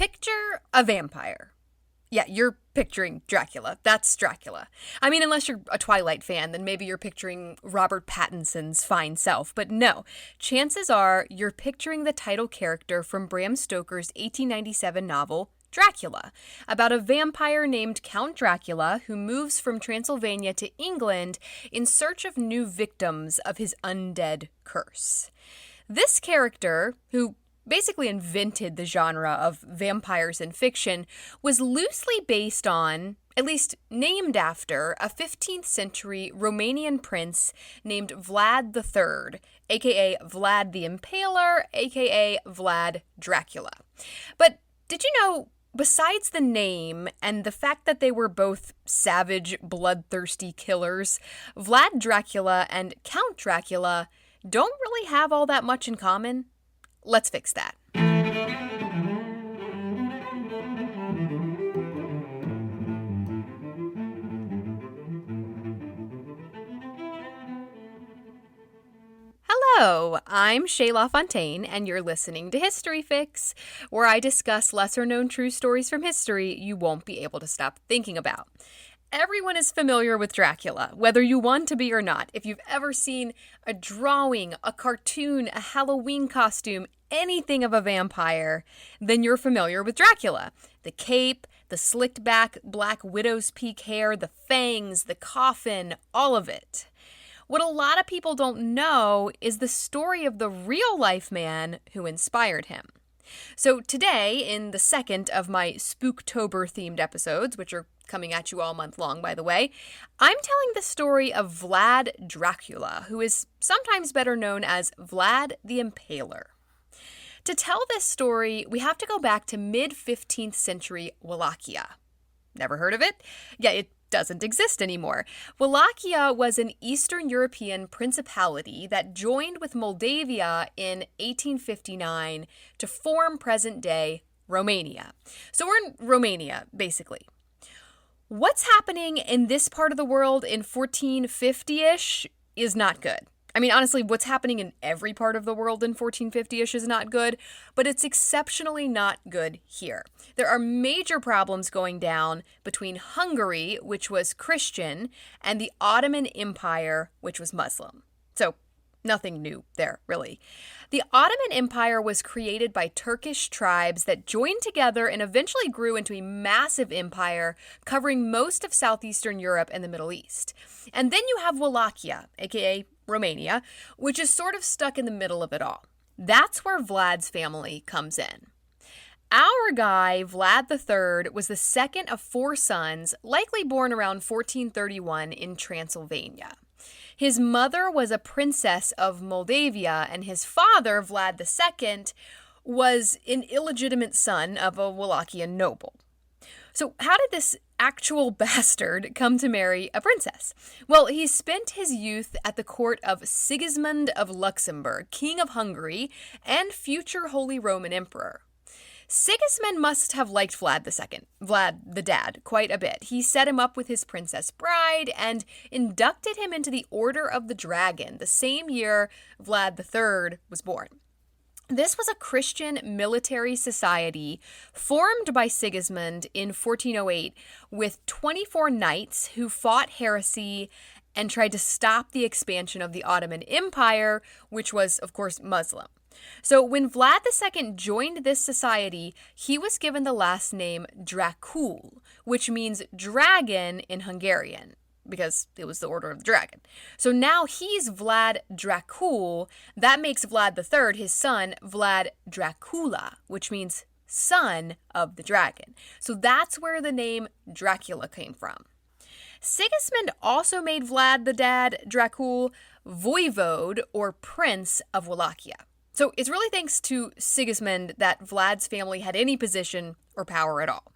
Picture a vampire. Yeah, you're picturing Dracula. That's Dracula. I mean, unless you're a Twilight fan, then maybe you're picturing Robert Pattinson's fine self. But no, chances are you're picturing the title character from Bram Stoker's 1897 novel, Dracula, about a vampire named Count Dracula who moves from Transylvania to England in search of new victims of his undead curse. This character, who basically invented the genre of vampires in fiction, was loosely based on, at least named after, a 15th century Romanian prince named Vlad III, aka Vlad the Impaler, aka Vlad Dracula. But did you know, besides the name and the fact that they were both savage, bloodthirsty killers, Vlad Dracula and Count Dracula don't really have all that much in common? Let's fix that. Hello, I'm Shayla Fontaine, and you're listening to History Fix, where I discuss lesser-known true stories from history you won't be able to stop thinking about. Everyone is familiar with Dracula, whether you want to be or not. If you've ever seen a drawing, a cartoon, a Halloween costume, anything of a vampire, then you're familiar with Dracula. The cape, the slicked back black widow's peak hair, the fangs, the coffin, all of it. What a lot of people don't know is the story of the real-life man who inspired him. So today, in the second of my Spooktober-themed episodes, which are coming at you all month long, by the way, I'm telling the story of Vlad Dracula, who is sometimes better known as Vlad the Impaler. To tell this story, we have to go back to mid-15th century Wallachia. Never heard of it? Yeah, it doesn't exist anymore. Wallachia was an Eastern European principality that joined with Moldavia in 1859 to form present-day Romania. So we're in Romania, basically. What's happening in this part of the world in 1450-ish is not good. I mean, honestly, what's happening in every part of the world in 1450-ish is not good, but it's exceptionally not good here. There are major problems going down between Hungary, which was Christian, and the Ottoman Empire, which was Muslim. So, nothing new there, really. The Ottoman Empire was created by Turkish tribes that joined together and eventually grew into a massive empire covering most of southeastern Europe and the Middle East. And then you have Wallachia, aka Romania, which is sort of stuck in the middle of it all. That's where Vlad's family comes in. Our guy, Vlad III, was the second of 4 sons, likely born around 1431 in Transylvania. His mother was a princess of Moldavia, and his father, Vlad II, was an illegitimate son of a Wallachian noble. So how did this actual bastard come to marry a princess? Well, he spent his youth at the court of Sigismund of Luxembourg, King of Hungary, and future Holy Roman Emperor. Sigismund must have liked Vlad II, Vlad the dad, quite a bit. He set him up with his princess bride and inducted him into the Order of the Dragon the same year Vlad III was born. This was a Christian military society formed by Sigismund in 1408 with 24 knights who fought heresy and tried to stop the expansion of the Ottoman Empire, which was, of course, Muslim. So when Vlad II joined this society, he was given the last name Dracul, which means dragon in Hungarian, because it was the Order of the Dragon. So now he's Vlad Dracul. That makes Vlad III, his son, Vlad Dracula, which means son of the dragon. So that's where the name Dracula came from. Sigismund also made Vlad the dad, Dracul, voivode, or prince of Wallachia. So it's really thanks to Sigismund that Vlad's family had any position or power at all.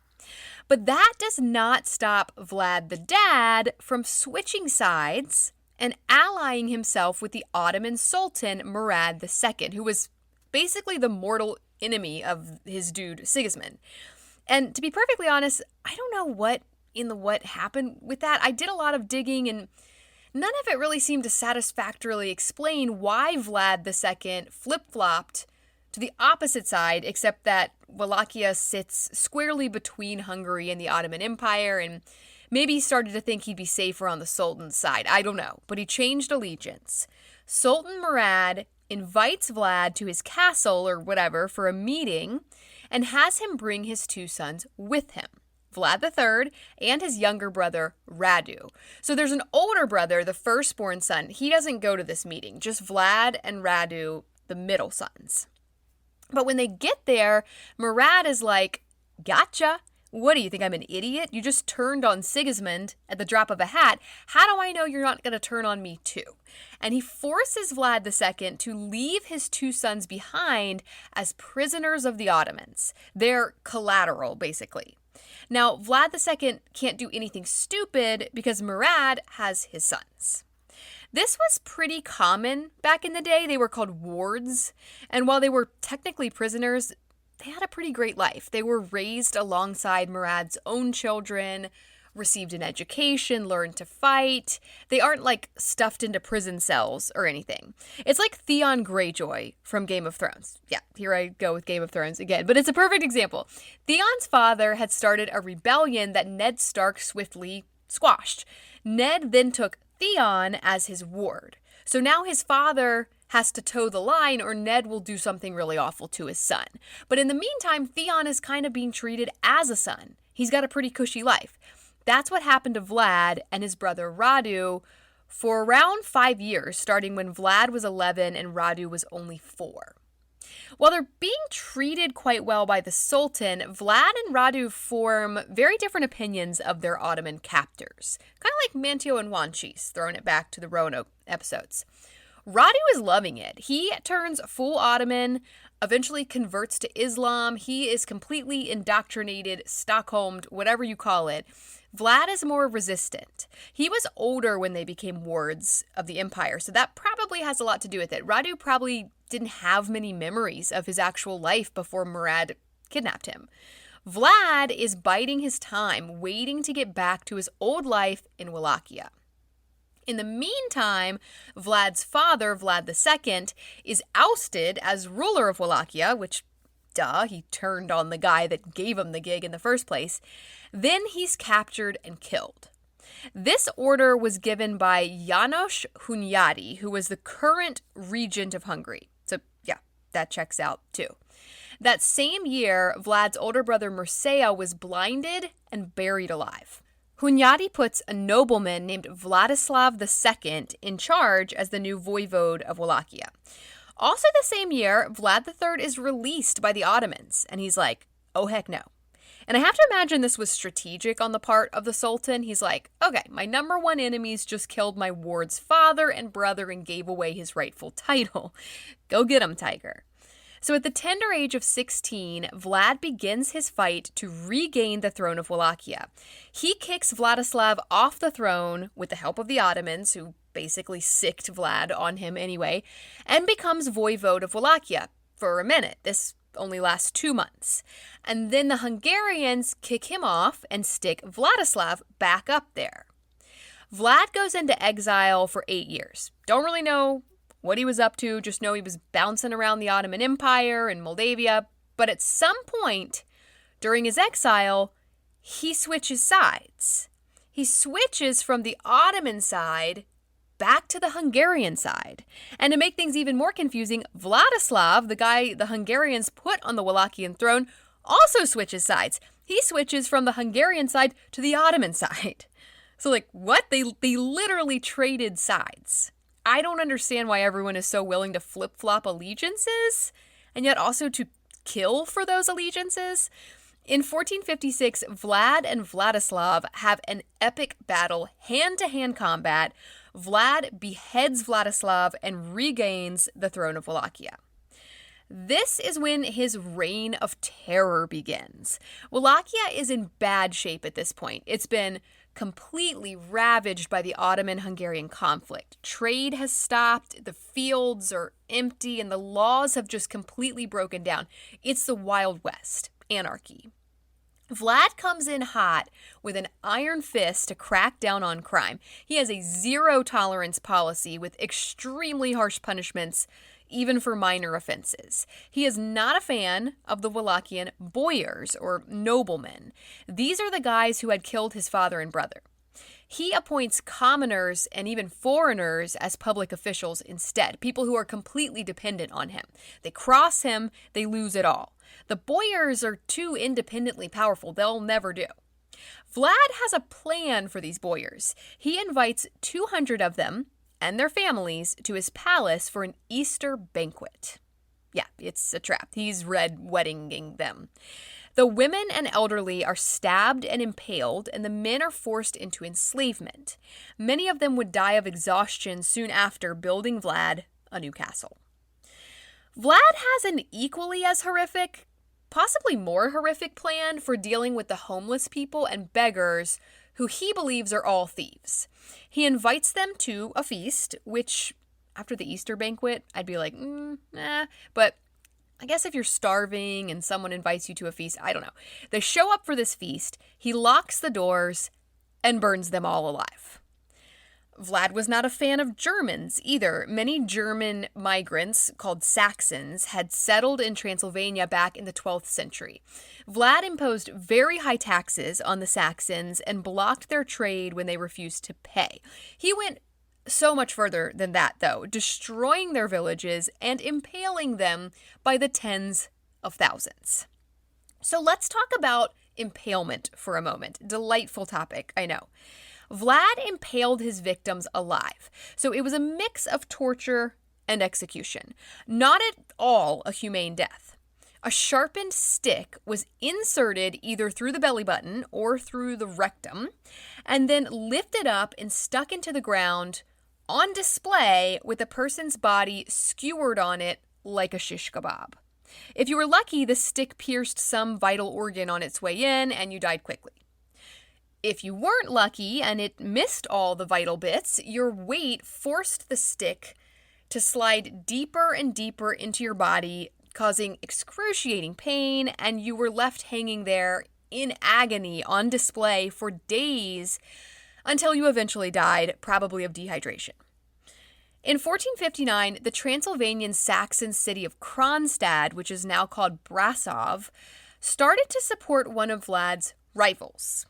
But that does not stop Vlad the dad from switching sides and allying himself with the Ottoman Sultan Murad II, who was basically the mortal enemy of his dude Sigismund. And to be perfectly honest, I don't know what happened with that. I did a lot of digging and none of it really seemed to satisfactorily explain why Vlad II flip-flopped to the opposite side, except that Wallachia sits squarely between Hungary and the Ottoman Empire, and maybe he started to think he'd be safer on the Sultan's side. I don't know, but he changed allegiance. Sultan Murad invites Vlad to his castle or whatever for a meeting and has him bring his two sons with him, Vlad III and his younger brother Radu. So there's an older brother, the firstborn son. He doesn't go to this meeting, just Vlad and Radu, the middle sons. But when they get there, Murad is like, "Gotcha. What do you think, I'm an idiot? You just turned on Sigismund at the drop of a hat. How do I know you're not going to turn on me too?" And he forces Vlad II to leave his two sons behind as prisoners of the Ottomans. They're collateral, basically. Now, Vlad II can't do anything stupid because Murad has his sons. This was pretty common back in the day. They were called wards, and while they were technically prisoners, they had a pretty great life. They were raised alongside Murad's own children, received an education, learned to fight. They aren't like stuffed into prison cells or anything. It's like Theon Greyjoy from Game of Thrones. Yeah, here I go with Game of Thrones again, but it's a perfect example. Theon's father had started a rebellion that Ned Stark swiftly squashed. Ned then took Theon as his ward. So now his father has to toe the line or Ned will do something really awful to his son. But in the meantime, Theon is kind of being treated as a son. He's got a pretty cushy life. That's what happened to Vlad and his brother Radu for around 5 years, starting when Vlad was 11 and Radu was only 4. While they're being treated quite well by the Sultan, Vlad and Radu form very different opinions of their Ottoman captors. Kind of like Manteo and Wanchis, throwing it back to the Roanoke episodes. Radu is loving it. He turns full Ottoman, eventually converts to Islam. He is completely indoctrinated, Stockholmed, whatever you call it. Vlad is more resistant. He was older when they became wards of the empire, so that probably has a lot to do with it. Radu probably didn't have many memories of his actual life before Murad kidnapped him. Vlad is biding his time, waiting to get back to his old life in Wallachia. In the meantime, Vlad's father, Vlad II, is ousted as ruler of Wallachia, which, duh, he turned on the guy that gave him the gig in the first place. Then he's captured and killed. This order was given by János Hunyadi, who was the current regent of Hungary. So, yeah, that checks out too. That same year, Vlad's older brother Mircea was blinded and buried alive. Hunyadi puts a nobleman named Vladislav II in charge as the new voivode of Wallachia. Also the same year, Vlad III is released by the Ottomans, and he's like, oh heck no. And I have to imagine this was strategic on the part of the Sultan. He's like, okay, my number one enemies just killed my ward's father and brother and gave away his rightful title. Go get him, tiger. So at the tender age of 16, Vlad begins his fight to regain the throne of Wallachia. He kicks Vladislav off the throne with the help of the Ottomans, who basically sicked Vlad on him anyway, and becomes voivode of Wallachia for a minute. This only lasts 2 months. And then the Hungarians kick him off and stick Vladislav back up there. Vlad goes into exile for 8 years. Don't really know what he was up to, just know he was bouncing around the Ottoman Empire and Moldavia. But at some point during his exile, he switches sides. He switches from the Ottoman side back to the Hungarian side. And to make things even more confusing, Vladislav, the guy the Hungarians put on the Wallachian throne, also switches sides. He switches from the Hungarian side to the Ottoman side. So like, what? They literally traded sides. I don't understand why everyone is so willing to flip-flop allegiances, and yet also to kill for those allegiances. In 1456, Vlad and Vladislav have an epic battle, hand-to-hand combat. Vlad beheads Vladislav and regains the throne of Wallachia. This is when his reign of terror begins. Wallachia is in bad shape at this point. It's been completely ravaged by the Ottoman-Hungarian conflict. Trade has stopped, the fields are empty, and the laws have just completely broken down. It's the Wild West, anarchy. Vlad comes in hot with an iron fist to crack down on crime. He has a zero-tolerance policy with extremely harsh punishments, even for minor offenses. He is not a fan of the Wallachian boyars, or noblemen. These are the guys who had killed his father and brother. He appoints commoners and even foreigners as public officials instead, people who are completely dependent on him. They cross him, they lose it all. The boyars are too independently powerful, they'll never do. Vlad has a plan for these boyars. He invites 200 of them and their families to his palace for an Easter banquet. Yeah, it's a trap. He's red weddinging them. The women and elderly are stabbed and impaled, and the men are forced into enslavement. Many of them would die of exhaustion soon after building Vlad a new castle. Vlad has an equally as horrific, possibly more horrific plan for dealing with the homeless people and beggars who he believes are all thieves. He invites them to a feast, which, after the Easter banquet, I'd be like, but I guess if you're starving and someone invites you to a feast, I don't know. They show up for this feast, he locks the doors and burns them all alive. Vlad was not a fan of Germans either. Many German migrants, called Saxons, had settled in Transylvania back in the 12th century. Vlad imposed very high taxes on the Saxons and blocked their trade when they refused to pay. He went so much further than that, though, destroying their villages and impaling them by the tens of thousands. So let's talk about impalement for a moment. Delightful topic, I know. Vlad impaled his victims alive, so it was a mix of torture and execution. Not at all a humane death. A sharpened stick was inserted either through the belly button or through the rectum, and then lifted up and stuck into the ground on display with a person's body skewered on it like a shish kebab. If you were lucky, the stick pierced some vital organ on its way in, and you died quickly. If you weren't lucky and it missed all the vital bits, your weight forced the stick to slide deeper and deeper into your body, causing excruciating pain, and you were left hanging there in agony on display for days until you eventually died, probably of dehydration. In 1459, the Transylvanian Saxon city of Kronstadt, which is now called Brasov, started to support one of Vlad's rivals.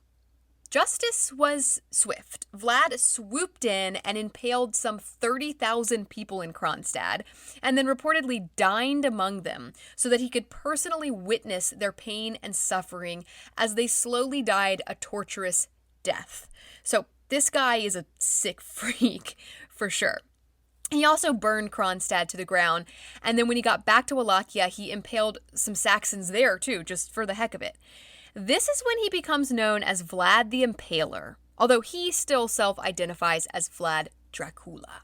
Justice was swift. Vlad swooped in and impaled some 30,000 people in Kronstadt, and then reportedly dined among them so that he could personally witness their pain and suffering as they slowly died a torturous death. So this guy is a sick freak, for sure. He also burned Kronstadt to the ground, and then when he got back to Wallachia, he impaled some Saxons there too, just for the heck of it. This is when he becomes known as Vlad the Impaler, although he still self-identifies as Vlad Dracula.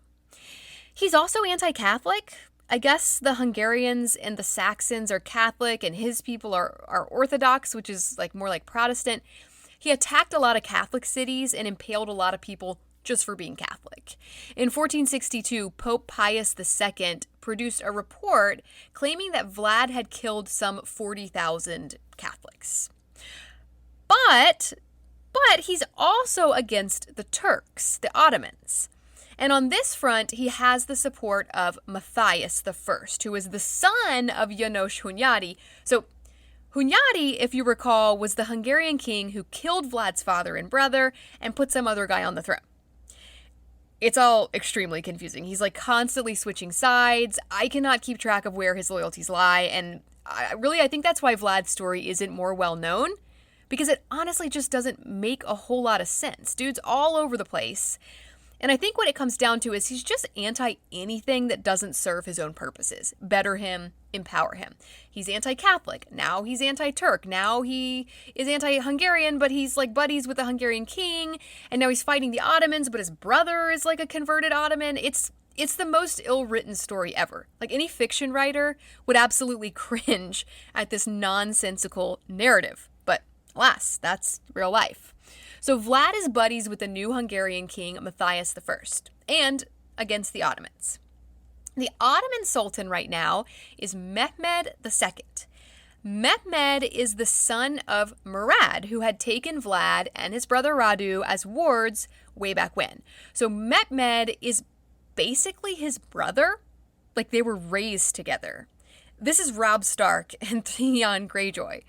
He's also anti-Catholic. I guess the Hungarians and the Saxons are Catholic and his people are Orthodox, which is more like Protestant. He attacked a lot of Catholic cities and impaled a lot of people just for being Catholic. In 1462, Pope Pius II produced a report claiming that Vlad had killed some 40,000 Catholics. But he's also against the Turks, the Ottomans. And on this front, he has the support of Matthias I, who is the son of János Hunyadi. So Hunyadi, if you recall, was the Hungarian king who killed Vlad's father and brother and put some other guy on the throne. It's all extremely confusing. He's constantly switching sides. I cannot keep track of where his loyalties lie, and I think that's why Vlad's story isn't more well known, because it honestly just doesn't make a whole lot of sense. Dude's all over the place. And I think what it comes down to is he's just anti-anything that doesn't serve his own purposes. Better him, empower him. He's anti-Catholic. Now he's anti-Turk. Now he is anti-Hungarian, but he's buddies with the Hungarian king. And now he's fighting the Ottomans, but his brother is a converted Ottoman. It's the most ill-written story ever. Any fiction writer would absolutely cringe at this nonsensical narrative. But alas, that's real life. So Vlad is buddies with the new Hungarian king, Matthias I, and against the Ottomans. The Ottoman Sultan right now is Mehmed II. Mehmed is the son of Murad, who had taken Vlad and his brother Radu as wards way back when. So Mehmed is basically his brother, like they were raised together. This is Robb Stark and Theon Greyjoy.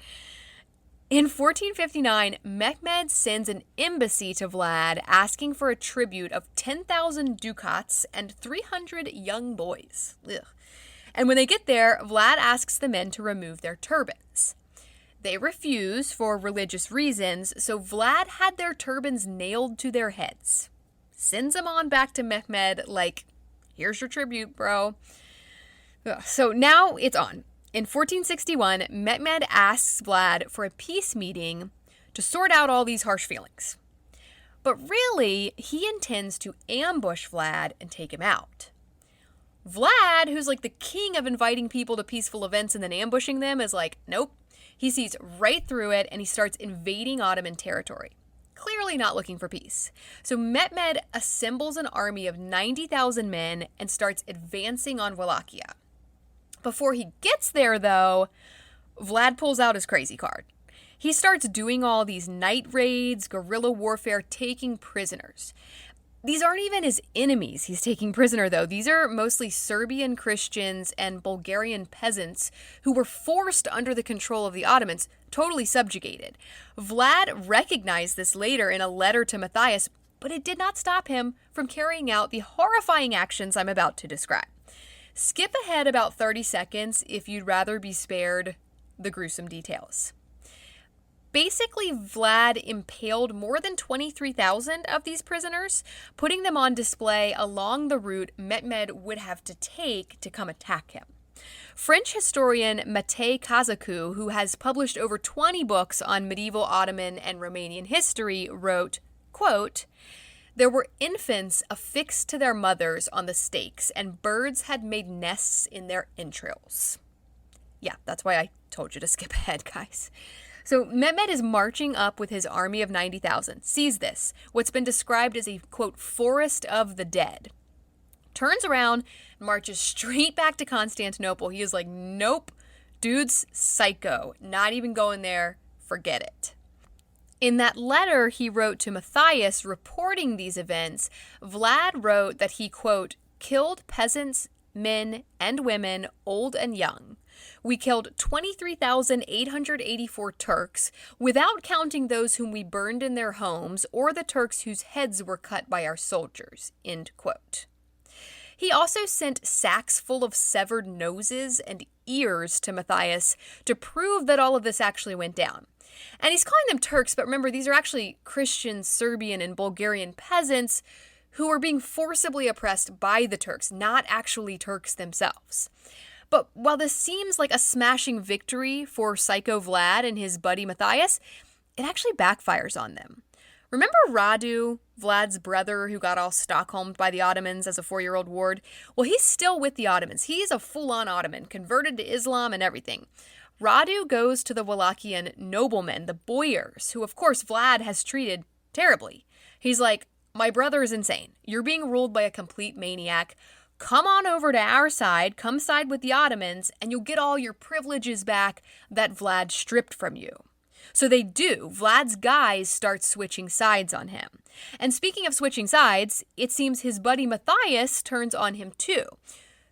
In 1459, Mehmed sends an embassy to Vlad asking for a tribute of 10,000 ducats and 300 young boys. Ugh. And when they get there, Vlad asks the men to remove their turbans. They refuse for religious reasons, so Vlad had their turbans nailed to their heads. Sends them on back to Mehmed like, here's your tribute, bro. Ugh. So now it's on. In 1461, Mehmed asks Vlad for a peace meeting to sort out all these harsh feelings. But really, he intends to ambush Vlad and take him out. Vlad, who's like the king of inviting people to peaceful events and then ambushing them, is like, nope. He sees right through it and he starts invading Ottoman territory. Clearly not looking for peace. So Mehmed assembles an army of 90,000 men and starts advancing on Wallachia. Before he gets there, though, Vlad pulls out his crazy card. He starts doing all these night raids, guerrilla warfare, taking prisoners. These aren't even his enemies he's taking prisoner, though. These are mostly Serbian Christians and Bulgarian peasants who were forced under the control of the Ottomans, totally subjugated. Vlad recognized this later in a letter to Matthias, but it did not stop him from carrying out the horrifying actions I'm about to describe. Skip ahead about 30 seconds if you'd rather be spared the gruesome details. Basically, Vlad impaled more than 23,000 of these prisoners, putting them on display along the route Mehmed would have to take to come attack him. French historian Matej Kazaku, who has published over 20 books on medieval Ottoman and Romanian history, wrote, quote, "There were infants affixed to their mothers on the stakes, and birds had made nests in their entrails." Yeah, that's why I told you to skip ahead, guys. So Mehmed is marching up with his army of 90,000, sees this, what's been described as a, quote, forest of the dead, turns around, marches straight back to Constantinople. He is like, nope, dude's psycho, not even going there, forget it. In that letter he wrote to Matthias reporting these events, Vlad wrote that he, quote, killed peasants, men, and women, old and young. We killed 23,884 Turks, without counting those whom we burned in their homes or the Turks whose heads were cut by our soldiers, end quote. He also sent sacks full of severed noses and ears to Matthias to prove that all of this actually went down. And he's calling them Turks, but remember, these are actually Christian, Serbian, and Bulgarian peasants who were being forcibly oppressed by the Turks, not actually Turks themselves. But while this seems like a smashing victory for Psycho Vlad and his buddy Matthias, it actually backfires on them. Remember Radu, Vlad's brother who got all Stockholmed by the Ottomans as a 4-year-old ward? Well, he's still with the Ottomans. He's a full-on Ottoman, converted to Islam and everything. Radu goes to the Wallachian noblemen, the boyars, who of course Vlad has treated terribly. He's like, my brother is insane. You're being ruled by a complete maniac. Come on over to our side, come side with the Ottomans, and you'll get all your privileges back that Vlad stripped from you. So they do. Vlad's guys start switching sides on him. And speaking of switching sides, it seems his buddy Matthias turns on him too,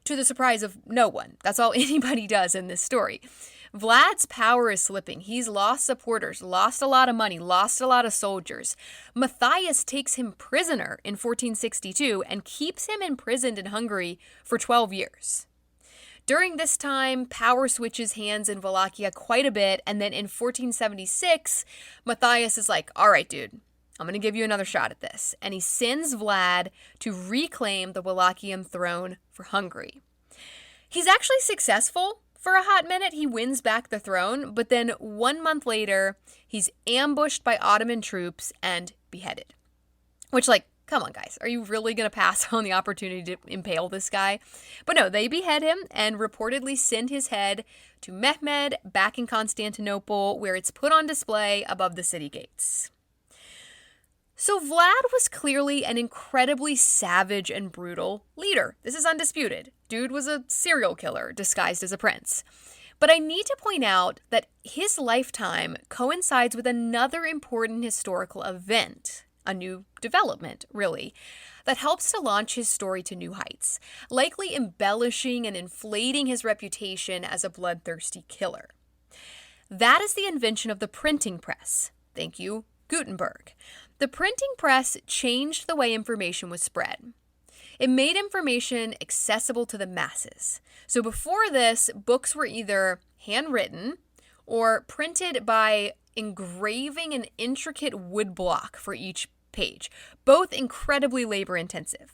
to the surprise of no one. That's all anybody does in this story. Vlad's power is slipping. He's lost supporters, lost a lot of money, lost a lot of soldiers. Matthias takes him prisoner in 1462 and keeps him imprisoned in Hungary for 12 years. During this time, power switches hands in Wallachia quite a bit, and then in 1476, Matthias is like, all right, dude, I'm going to give you another shot at this. And he sends Vlad to reclaim the Wallachian throne for Hungary. He's actually successful. For a hot minute, he wins back the throne, but then 1 month later, he's ambushed by Ottoman troops and beheaded. Which, like, come on, guys, are you really going to pass on the opportunity to impale this guy? But no, they behead him and reportedly send his head to Mehmed back in Constantinople, where it's put on display above the city gates. So Vlad was clearly an incredibly savage and brutal leader. This is undisputed. Dude was a serial killer disguised as a prince. But I need to point out that his lifetime coincides with another important historical event, a new development, really, that helps to launch his story to new heights, likely embellishing and inflating his reputation as a bloodthirsty killer. That is the invention of the printing press. Thank you, Gutenberg. The printing press changed the way information was spread. It made information accessible to the masses. So before this, books were either handwritten or printed by engraving an intricate woodblock for each page, both incredibly labor-intensive.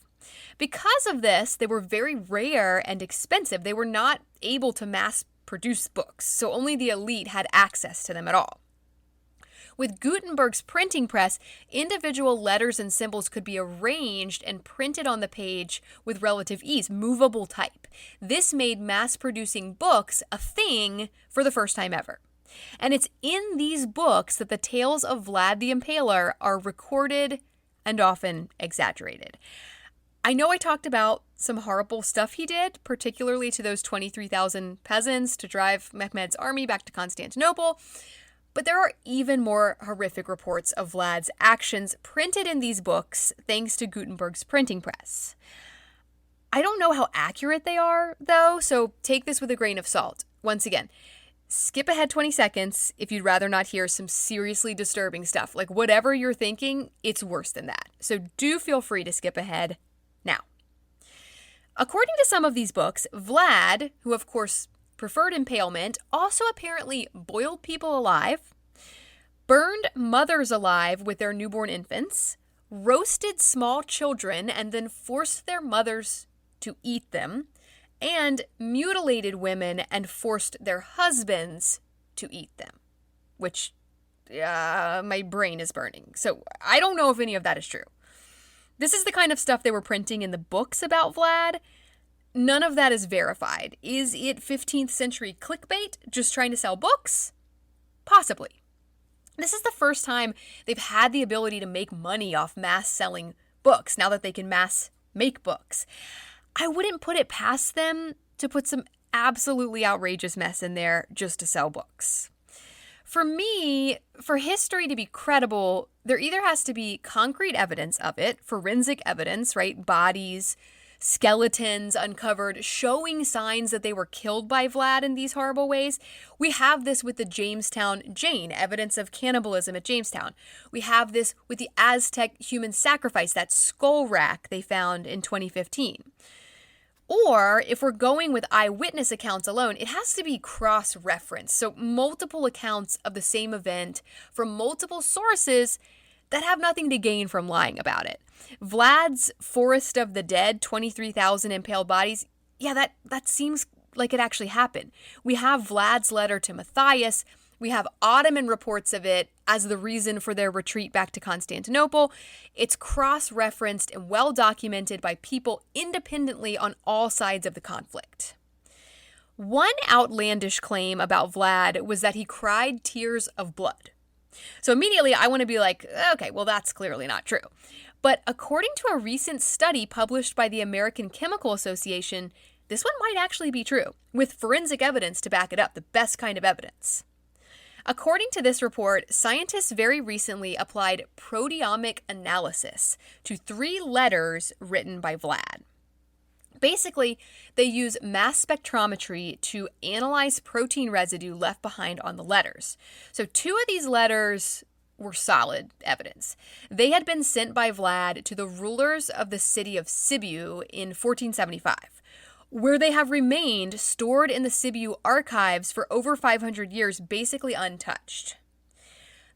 Because of this, they were very rare and expensive. They were not able to mass-produce books, so only the elite had access to them at all. With Gutenberg's printing press, individual letters and symbols could be arranged and printed on the page with relative ease, movable type. This made mass-producing books a thing for the first time ever. And it's in these books that the tales of Vlad the Impaler are recorded and often exaggerated. I know I talked about some horrible stuff he did, particularly to those 23,000 peasants to drive Mehmed's army back to Constantinople, but there are even more horrific reports of Vlad's actions printed in these books thanks to Gutenberg's printing press. I don't know how accurate they are, though, so take this with a grain of salt. Once again, skip ahead 20 seconds if you'd rather not hear some seriously disturbing stuff. Like, whatever you're thinking, it's worse than that. So do feel free to skip ahead now. According to some of these books, Vlad, who of course preferred impalement, also apparently boiled people alive, burned mothers alive with their newborn infants, roasted small children and then forced their mothers to eat them, and mutilated women and forced their husbands to eat them, which my brain is burning. So I don't know if any of that is true. This is the kind of stuff they were printing in the books about Vlad. None of that is verified. Is it 15th century clickbait, just trying to sell books? Possibly. This is the first time they've had the ability to make money off mass selling books, now that they can mass make books. I wouldn't put it past them to put some absolutely outrageous mess in there just to sell books. For me, for history to be credible, there either has to be concrete evidence of it, forensic evidence, right? Bodies, skeletons uncovered showing signs that they were killed by Vlad in these horrible ways. We have this with the Jamestown Jane, evidence of cannibalism at Jamestown. We have this with the Aztec human sacrifice, that skull rack they found in 2015. Or, if we're going with eyewitness accounts alone, it has to be cross-referenced. So multiple accounts of the same event from multiple sources that have nothing to gain from lying about it. Vlad's Forest of the Dead, 23,000 impaled bodies, yeah, that seems like it actually happened. We have Vlad's letter to Matthias. We have Ottoman reports of it as the reason for their retreat back to Constantinople. It's cross-referenced and well-documented by people independently on all sides of the conflict. One outlandish claim about Vlad was that he cried tears of blood. So immediately I want to be like, okay, well, that's clearly not true. But according to a recent study published by the American Chemical Association, this one might actually be true, with forensic evidence to back it up, the best kind of evidence. According to this report, scientists very recently applied proteomic analysis to 3 letters written by Vlad. Basically, they use mass spectrometry to analyze protein residue left behind on the letters. So 2 of these letters were solid evidence. They had been sent by Vlad to the rulers of the city of Sibiu in 1475, where they have remained stored in the Sibiu archives for over 500 years, basically untouched.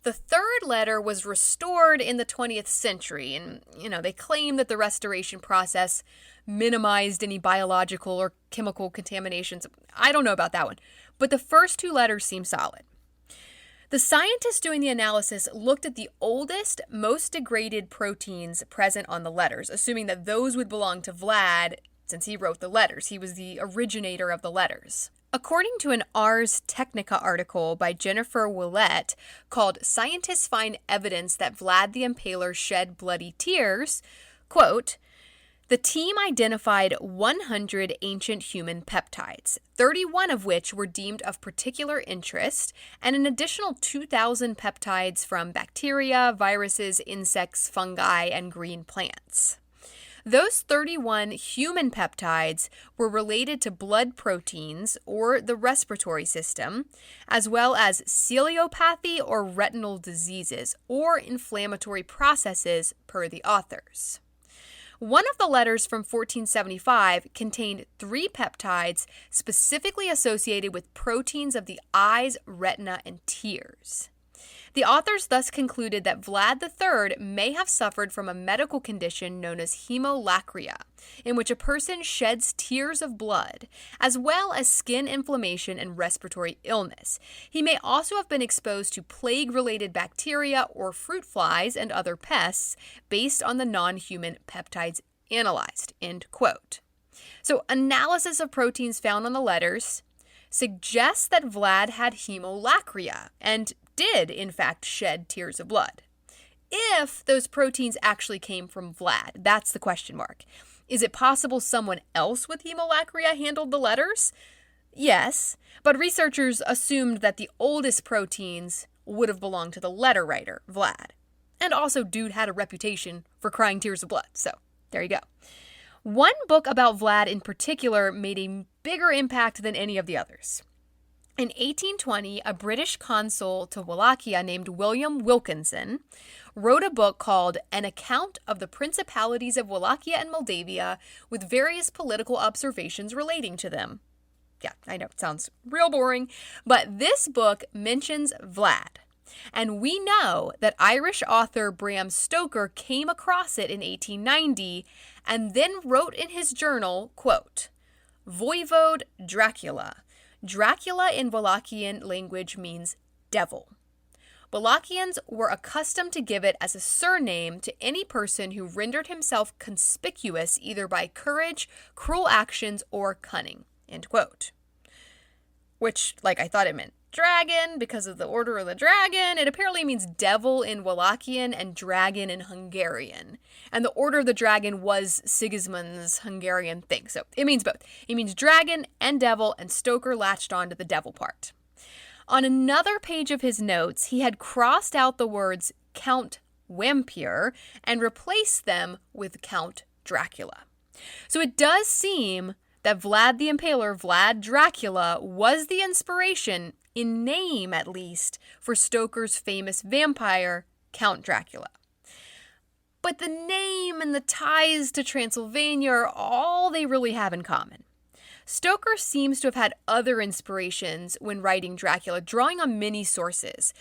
The 3rd letter was restored in the 20th century, and, they claim that the restoration process minimized any biological or chemical contaminations. I don't know about that one, but the first 2 letters seem solid. The scientists doing the analysis looked at the oldest, most degraded proteins present on the letters, assuming that those would belong to Vlad since he wrote the letters. He was the originator of the letters. According to an Ars Technica article by Jennifer Willett called "Scientists Find Evidence That Vlad the Impaler Shed Bloody Tears," quote, The team identified 100 ancient human peptides, 31 of which were deemed of particular interest, and an additional 2,000 peptides from bacteria, viruses, insects, fungi, and green plants. Those 31 human peptides were related to blood proteins or the respiratory system, as well as ciliopathy or retinal diseases or inflammatory processes per the authors. One of the letters from 1475 contained 3 peptides specifically associated with proteins of the eyes, retina, and tears. The authors thus concluded that Vlad III may have suffered from a medical condition known as hemolacria, in which a person sheds tears of blood, as well as skin inflammation and respiratory illness. He may also have been exposed to plague-related bacteria or fruit flies and other pests based on the non-human peptides analyzed, end quote. So analysis of proteins found on the letters suggests that Vlad had hemolacria and did, in fact, shed tears of blood. If those proteins actually came from Vlad, that's the question mark. Is it possible someone else with hemolacria handled the letters? Yes, but researchers assumed that the oldest proteins would have belonged to the letter writer, Vlad. And also, dude had a reputation for crying tears of blood, so there you go. One book about Vlad in particular made a bigger impact than any of the others. In 1820, a British consul to Wallachia named William Wilkinson wrote a book called An Account of the Principalities of Wallachia and Moldavia with various political observations relating to them. Yeah, I know, it sounds real boring, but this book mentions Vlad. And we know that Irish author Bram Stoker came across it in 1890 and then wrote in his journal, quote, Voivode Dracula. Dracula in Wallachian language means devil. Wallachians were accustomed to give it as a surname to any person who rendered himself conspicuous either by courage, cruel actions, or cunning, end quote. Which, I thought it meant dragon because of the Order of the Dragon. It apparently means devil in Wallachian and dragon in Hungarian. And the Order of the Dragon was Sigismund's Hungarian thing. So it means both. It means dragon and devil, and Stoker latched on to the devil part. On another page of his notes, he had crossed out the words Count Vampire and replaced them with Count Dracula. So it does seem that Vlad the Impaler, Vlad Dracula, was the inspiration, in name at least, for Stoker's famous vampire, Count Dracula. But the name and the ties to Transylvania are all they really have in common. Stoker seems to have had other inspirations when writing Dracula, drawing on many sources.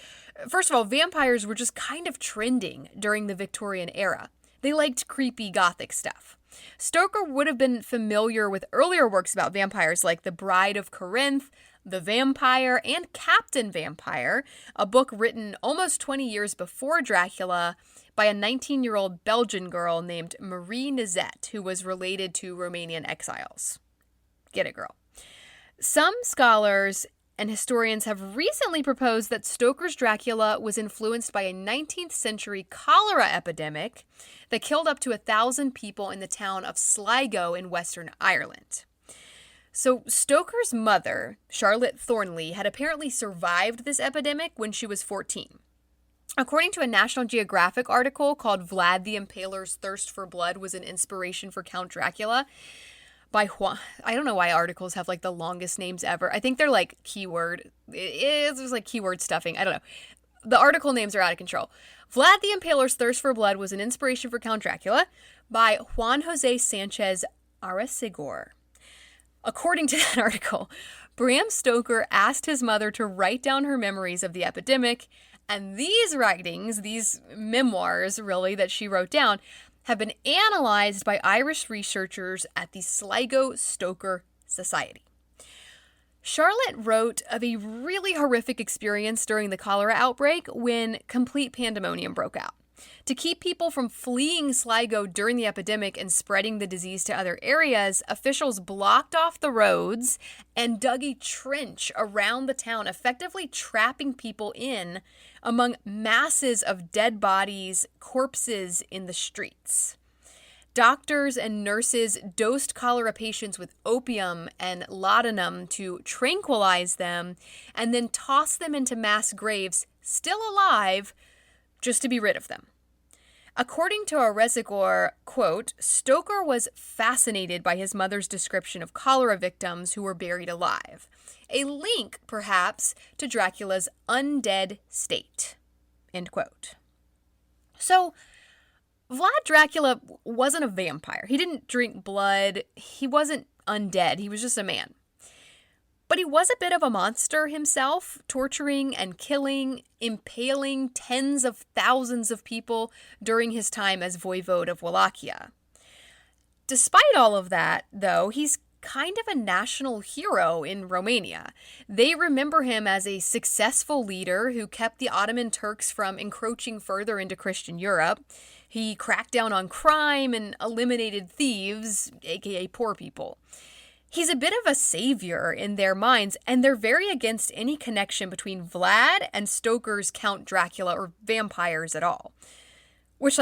First of all, vampires were just kind of trending during the Victorian era. They liked creepy gothic stuff. Stoker would have been familiar with earlier works about vampires like The Bride of Corinth, The Vampire, and Captain Vampire, a book written almost 20 years before Dracula by a 19-year-old Belgian girl named Marie Nizet, who was related to Romanian exiles. Get it, girl. Some scholars and historians have recently proposed that Stoker's Dracula was influenced by a 19th century cholera epidemic that killed up to 1,000 people in the town of Sligo in Western Ireland. So Stoker's mother, Charlotte Thornley, had apparently survived this epidemic when she was 14. According to a National Geographic article called Vlad the Impaler's Thirst for Blood was an inspiration for Count Dracula, by Juan. I don't know why articles have the longest names ever. I think they're keyword. It's just keyword stuffing. I don't know. The article names are out of control. Vlad the Impaler's Thirst for Blood was an inspiration for Count Dracula by Juan Jose Sanchez Arasigor. According to that article, Bram Stoker asked his mother to write down her memories of the epidemic, and these writings, these memoirs really that she wrote down, have been analyzed by Irish researchers at the Sligo Stoker Society. Charlotte wrote of a really horrific experience during the cholera outbreak when complete pandemonium broke out. To keep people from fleeing Sligo during the epidemic and spreading the disease to other areas, officials blocked off the roads and dug a trench around the town, effectively trapping people in among masses of dead bodies, corpses in the streets. Doctors and nurses dosed cholera patients with opium and laudanum to tranquilize them and then toss them into mass graves, still alive, just to be rid of them. According to a Rezigor, quote, Stoker was fascinated by his mother's description of cholera victims who were buried alive. A link, perhaps, to Dracula's undead state, end quote. So, Vlad Dracula wasn't a vampire. He didn't drink blood. He wasn't undead. He was just a man. But he was a bit of a monster himself, torturing and killing, impaling tens of thousands of people during his time as voivode of Wallachia. Despite all of that, though, he's kind of a national hero in Romania. They remember him as a successful leader who kept the Ottoman Turks from encroaching further into Christian Europe. He cracked down on crime and eliminated thieves, aka poor people. He's a bit of a savior in their minds, and they're very against any connection between Vlad and Stoker's Count Dracula or vampires at all. Which,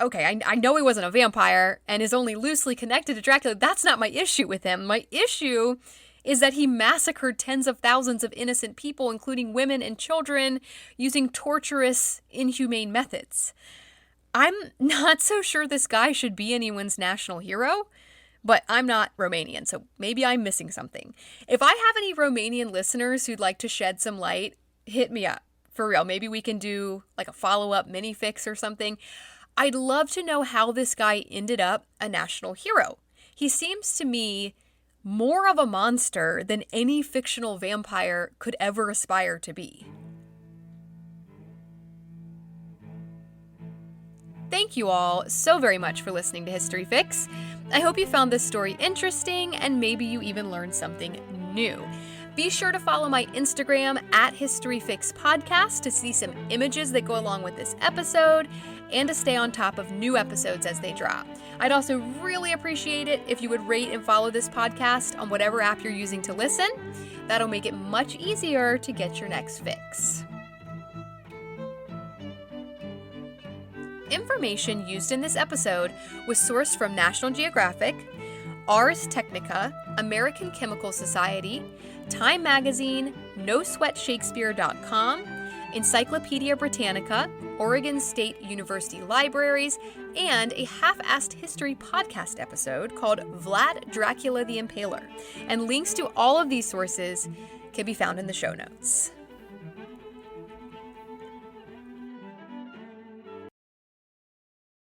okay, I know he wasn't a vampire and is only loosely connected to Dracula. That's not my issue with him. My issue is that he massacred tens of thousands of innocent people, including women and children, using torturous, inhumane methods. I'm not so sure this guy should be anyone's national hero, but I'm not Romanian, so maybe I'm missing something. If I have any Romanian listeners who'd like to shed some light, hit me up. For real, maybe we can do a follow-up mini-fix or something. I'd love to know how this guy ended up a national hero. He seems to me more of a monster than any fictional vampire could ever aspire to be. Thank you all so very much for listening to History Fix. I hope you found this story interesting and maybe you even learned something new. Be sure to follow my Instagram @HistoryFixPodcast to see some images that go along with this episode and to stay on top of new episodes as they drop. I'd also really appreciate it if you would rate and follow this podcast on whatever app you're using to listen. That'll make it much easier to get your next fix. Information used in this episode was sourced from National Geographic, Ars Technica, American Chemical Society, Time Magazine, NoSweatShakespeare.com, Encyclopedia Britannica, Oregon State University Libraries, and a half-assed history podcast episode called Vlad Dracula the Impaler. And links to all of these sources can be found in the show notes.